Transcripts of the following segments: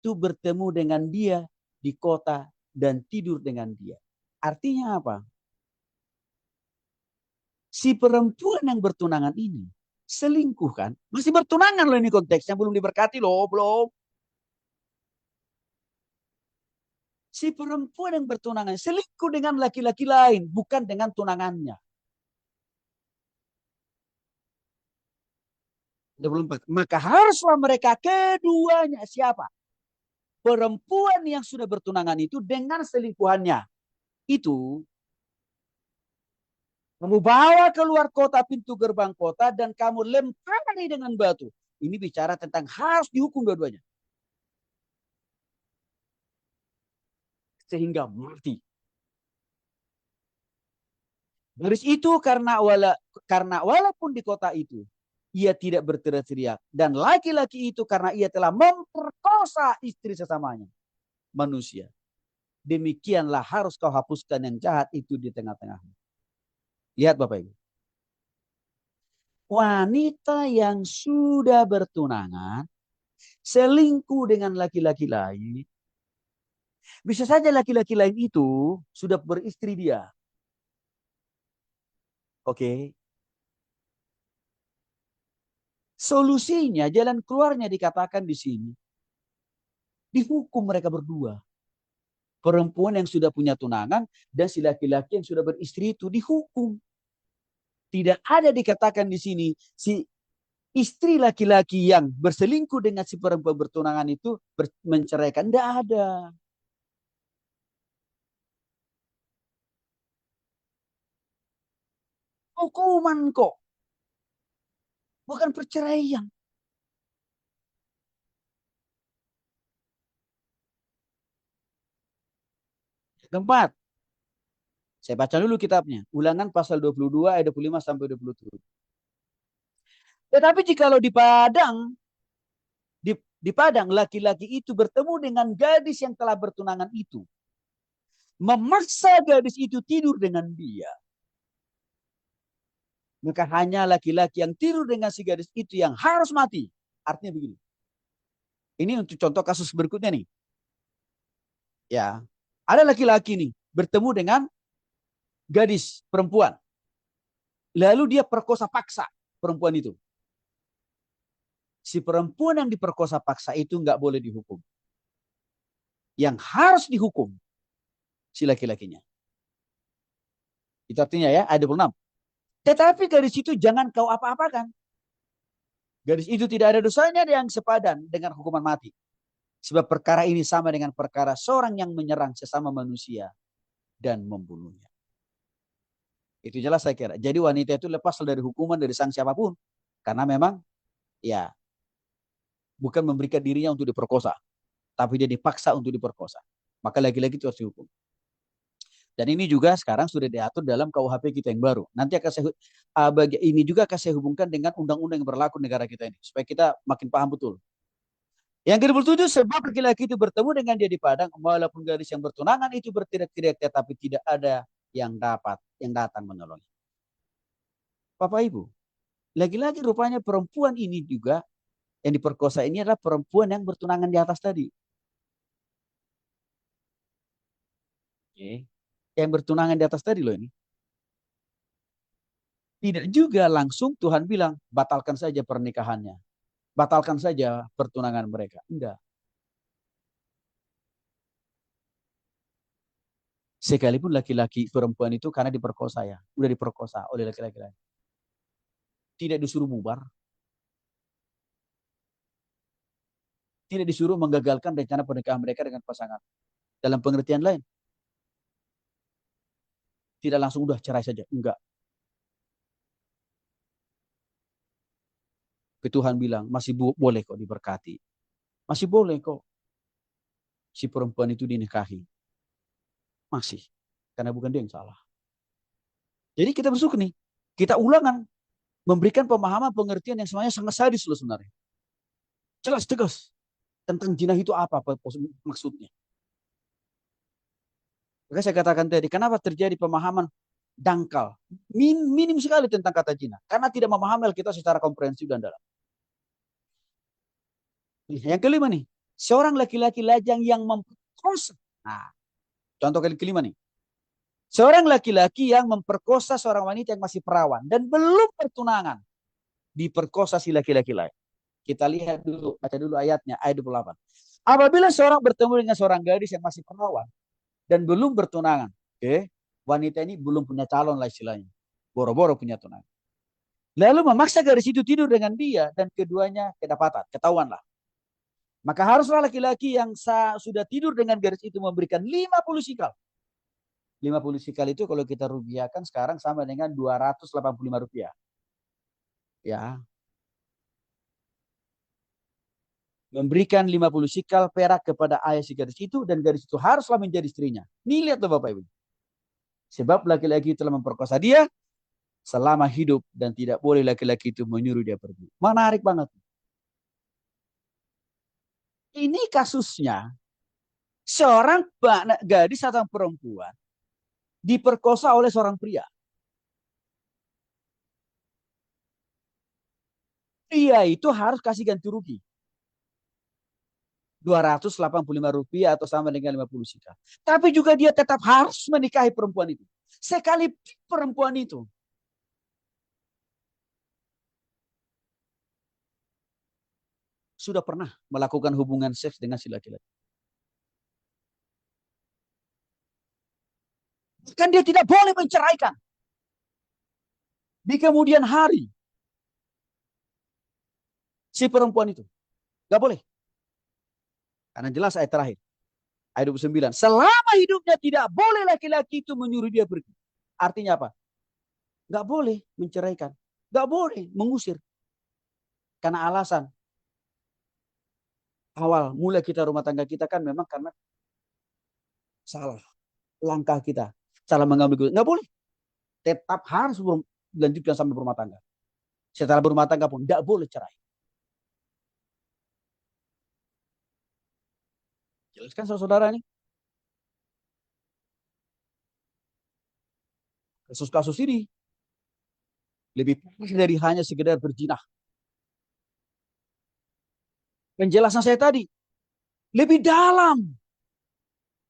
itu bertemu dengan dia di kota dan tidur dengan dia. Artinya apa? Si perempuan yang bertunangan ini selingkuh kan? Masih bertunangan loh ini konteksnya, belum diberkati loh, belum. Si perempuan yang bertunangan selingkuh dengan laki-laki lain, bukan dengan tunangannya. 24. Maka haruslah mereka keduanya siapa? Perempuan yang sudah bertunangan itu dengan selingkuhannya. Itu kamu bawa keluar kota pintu gerbang kota dan kamu lempari dengan batu. Ini bicara tentang harus dihukum dua-duanya. Sehingga mati. Garis itu karena walaupun di kota itu ia tidak berteriak-teriak. Dan laki-laki itu karena ia telah memperkosa istri sesamanya. Manusia. Demikianlah harus kau hapuskan yang jahat itu di tengah-tengahmu. Lihat Bapak Ibu. Wanita yang sudah bertunangan selingkuh dengan laki-laki lain. Bisa saja laki-laki lain itu sudah beristri dia. Oke. Solusinya, jalan keluarnya dikatakan di sini. Dihukum mereka berdua. Perempuan yang sudah punya tunangan dan si laki-laki yang sudah beristri itu dihukum. Tidak ada dikatakan di sini si istri laki-laki yang berselingkuh dengan si perempuan bertunangan itu menceraikan. Tidak ada. Hukuman kok. Bukan perceraian. Keempat, saya baca dulu kitabnya. Ulangan pasal 22 ayat 25 sampai 27. Tetapi jikalau di Padang laki-laki itu bertemu dengan gadis yang telah bertunangan itu, memaksa gadis itu tidur dengan dia, maka hanya laki-laki yang tidur dengan si gadis itu yang harus mati. Artinya begini. Ini untuk contoh kasus berikutnya nih. Ya, ada laki-laki nih bertemu dengan gadis perempuan. Lalu dia perkosa paksa perempuan itu. Si perempuan yang diperkosa paksa itu nggak boleh dihukum. Yang harus dihukum si laki-lakinya. Itu artinya ya, ayat 26. Tetapi gadis itu jangan kau apa-apakan. Gadis itu tidak ada dosanya yang sepadan dengan hukuman mati. Sebab perkara ini sama dengan perkara seorang yang menyerang sesama manusia dan membunuhnya. Itu jelas saya kira. Jadi wanita itu lepas dari hukuman dari sang siapapun. Karena memang ya bukan memberikan dirinya untuk diperkosa. Tapi dia dipaksa untuk diperkosa. Maka lagi-lagi itu harus dihukum. Dan ini juga sekarang sudah diatur dalam KUHP kita yang baru. Nanti akan ini juga akan saya hubungkan dengan undang-undang yang berlaku negara kita ini. Supaya kita makin paham betul. Yang ke-27, sebab laki-laki itu bertemu dengan dia di padang, walaupun gadis yang bertunangan itu berteriak-teriak, tetapi tidak ada yang datang menolong. Bapak Ibu, lagi-lagi rupanya perempuan ini juga yang diperkosa ini adalah perempuan yang bertunangan di atas tadi. Oke. Yang bertunangan di atas tadi loh ini. Tidak juga langsung Tuhan bilang, batalkan saja pernikahannya. Batalkan saja pertunangan mereka. Enggak. Sekalipun laki-laki perempuan itu karena diperkosa ya. Udah diperkosa oleh laki-laki lain. Tidak disuruh bubar. Tidak disuruh menggagalkan rencana pernikahan mereka dengan pasangan. Dalam pengertian lain. Tidak langsung udah cerai saja. Enggak. Tuhan bilang masih boleh kok diberkati. Masih boleh kok si perempuan itu dinikahi. Masih. Karena bukan dia yang salah. Jadi kita bersyukur nih. Kita ulangan. Memberikan pemahaman pengertian yang semuanya sangat sadis loh sebenarnya. Jelas tegas. Tentang jinah itu apa maksudnya. Maka saya katakan tadi, kenapa terjadi pemahaman dangkal. Minim sekali tentang kata jinah. Karena tidak memahami Alkitab secara komprehensif dan dalam. Yang kelima nih. Seorang laki-laki lajang yang memperkosa. Nah, contoh kali kelima nih. Seorang laki-laki yang memperkosa seorang wanita yang masih perawan dan belum bertunangan. Diperkosa si laki-laki lain. Kita lihat dulu, baca dulu ayatnya, ayat 28. Apabila seorang bertemu dengan seorang gadis yang masih perawan dan belum bertunangan. Oke, wanita ini belum punya calon lah istilahnya. Boro-boro punya tunangan. Lalu memaksa gadis itu tidur dengan dia dan keduanya kedapatan, ketahuan lah. Maka haruslah laki-laki yang sudah tidur dengan gadis itu memberikan 50 sikal. 50 sikal itu kalau kita rupiahkan sekarang sama dengan 285 rupiah. Ya, memberikan 50 sikal perak kepada ayah si gadis itu dan gadis itu haruslah menjadi istrinya. Nih lihat tuh Bapak Ibu. Sebab laki-laki telah memperkosa dia selama hidup dan tidak boleh laki-laki itu menyuruh dia pergi. Menarik banget. Ini kasusnya seorang gadis atau perempuan diperkosa oleh seorang pria. Pria itu harus kasih ganti rugi. 285 rupiah atau sama dengan 50 sikal. Tapi juga dia tetap harus menikahi perempuan itu. Sekali perempuan itu sudah pernah melakukan hubungan seks dengan si laki-laki. Kan dia tidak boleh menceraikan. Di kemudian hari, si perempuan itu. Gak boleh. Karena jelas ayat terakhir. Ayat 29. Selama hidupnya tidak boleh laki-laki itu menyuruh dia pergi. Artinya apa? Gak boleh menceraikan. Gak boleh mengusir. Karena alasan awal mulai kita rumah tangga kita kan memang karena salah langkah kita. Salah mengambil keputusan. Gak boleh. Tetap harus dilanjutkan sampai berumah tangga. Setelah berumah tangga pun gak boleh cerai. Jelaskan saudara ini. Kasus-kasus ini lebih parah dari hanya sekedar berzina. Penjelasan saya tadi lebih dalam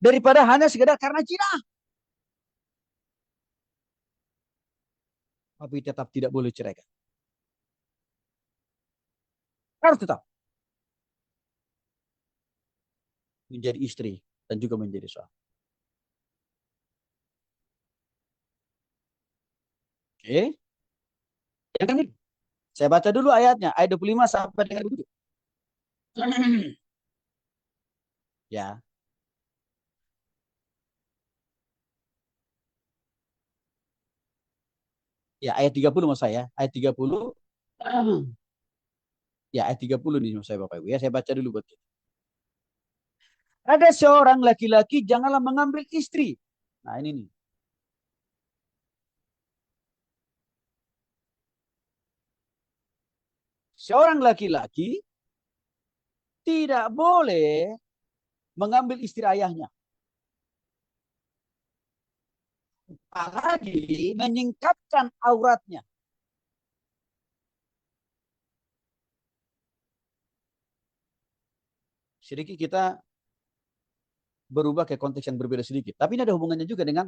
daripada hanya sekedar karena zina. Tapi tetap tidak boleh ceraikan. Harus tetap menjadi istri dan juga menjadi suami. Oke. Yang kan saya baca dulu ayatnya, ayat 25 sampai dengan 27. Ya. Ya, ayat 30 maksud saya. Ayat 30. Ya, ayat 30 nih maksud saya Bapak Ibu. Ya, saya baca dulu buat kita. Ada seorang laki-laki janganlah mengambil istri. Nah, ini nih. Seorang laki-laki tidak boleh mengambil istri ayahnya. Apalagi menyingkapkan auratnya. Sedikit kita berubah ke konteks yang berbeda sedikit. Tapi ini ada hubungannya juga dengan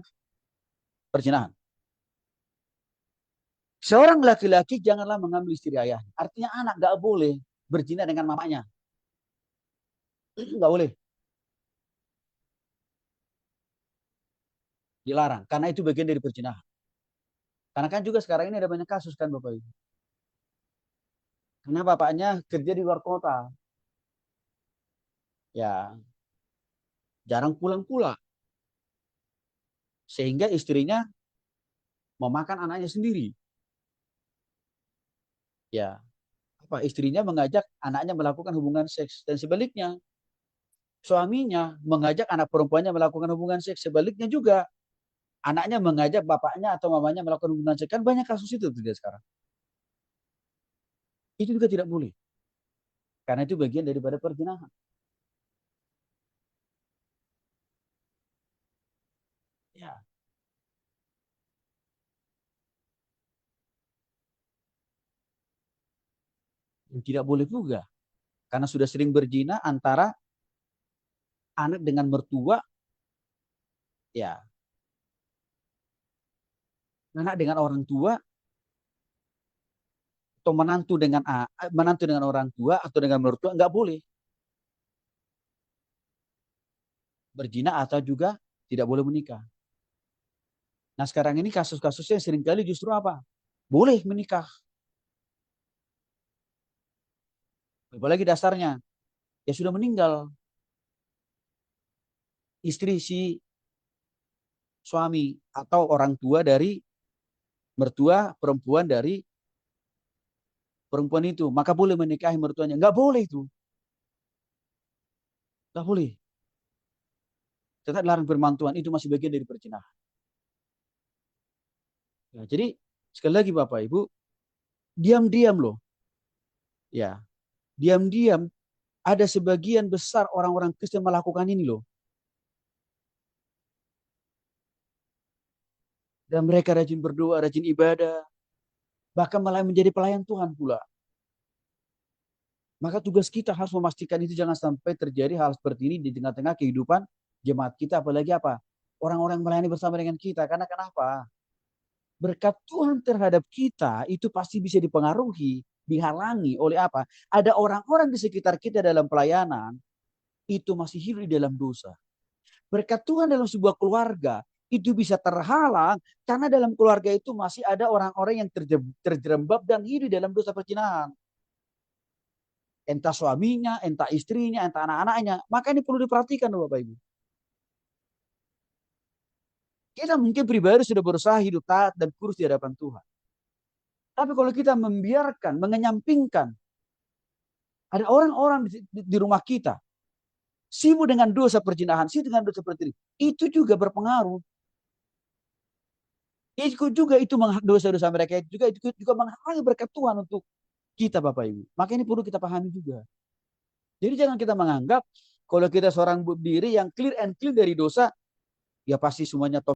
perzinahan. Seorang laki-laki janganlah mengambil istri ayahnya. Artinya anak gak boleh berzina dengan mamanya. Gak boleh. Dilarang. Karena itu bagian dari perzinahan. Karena kan juga sekarang ini ada banyak kasus kan Bapak Ibu. Karena bapaknya kerja di luar kota. Ya, jarang pulang-pulang. Sehingga istrinya memakan anaknya sendiri. Ya, apa istrinya mengajak anaknya melakukan hubungan seks dan sebaliknya suaminya mengajak anak perempuannya melakukan hubungan seks, sebaliknya juga anaknya mengajak bapaknya atau mamanya melakukan hubungan seks. Kan banyak kasus itu terjadi sekarang. Itu juga tidak boleh. Karena itu bagian daripada perzinahan. Ya, yang tidak boleh juga. Karena sudah sering berzina antara anak dengan mertua, ya, anak dengan orang tua, atau menantu dengan orang tua atau dengan mertua nggak boleh berzina atau juga tidak boleh menikah. Nah sekarang ini kasus-kasusnya seringkali justru apa? Boleh menikah. Apalagi dasarnya ya sudah meninggal istri si suami atau orang tua dari mertua perempuan dari perempuan itu, maka boleh menikahi mertuanya. Nggak boleh itu, nggak boleh. Tetap larang permantuan itu masih bagian dari perzinahan. Ya, jadi sekali lagi Bapak Ibu, diam-diam loh, ya, diam-diam ada sebagian besar orang-orang Kristen melakukan ini loh. Dan mereka rajin berdoa, rajin ibadah, bahkan malah menjadi pelayan Tuhan pula. Maka tugas kita harus memastikan itu jangan sampai terjadi hal seperti ini di tengah-tengah kehidupan jemaat kita, apalagi apa? Orang-orang melayani bersama dengan kita. Karena kenapa? Berkat Tuhan terhadap kita itu pasti bisa dipengaruhi, dihalangi oleh apa? Ada orang-orang di sekitar kita dalam pelayanan itu masih hidup di dalam dosa. Berkat Tuhan dalam sebuah keluarga itu bisa terhalang karena dalam keluarga itu masih ada orang-orang yang terjerembab dan hidup dalam dosa perzinahan. Entah suaminya, entah istrinya, entah anak-anaknya. Maka ini perlu diperhatikan Bapak Ibu. Kita mungkin pribadi sudah berusaha hidup taat dan kurus di hadapan Tuhan. Tapi kalau kita membiarkan, mengenyampingkan, ada orang-orang di rumah kita, sibuk dengan dosa perzinahan, sibuk dengan dosa perceraian, itu juga berpengaruh. Itu juga itu dosa-dosa mereka itu juga menghalangi berkat Tuhan untuk kita Bapak Ibu. Maka ini perlu kita pahami juga. Jadi jangan kita menganggap kalau kita seorang diri yang clear and clean dari dosa, ya pasti semuanya top.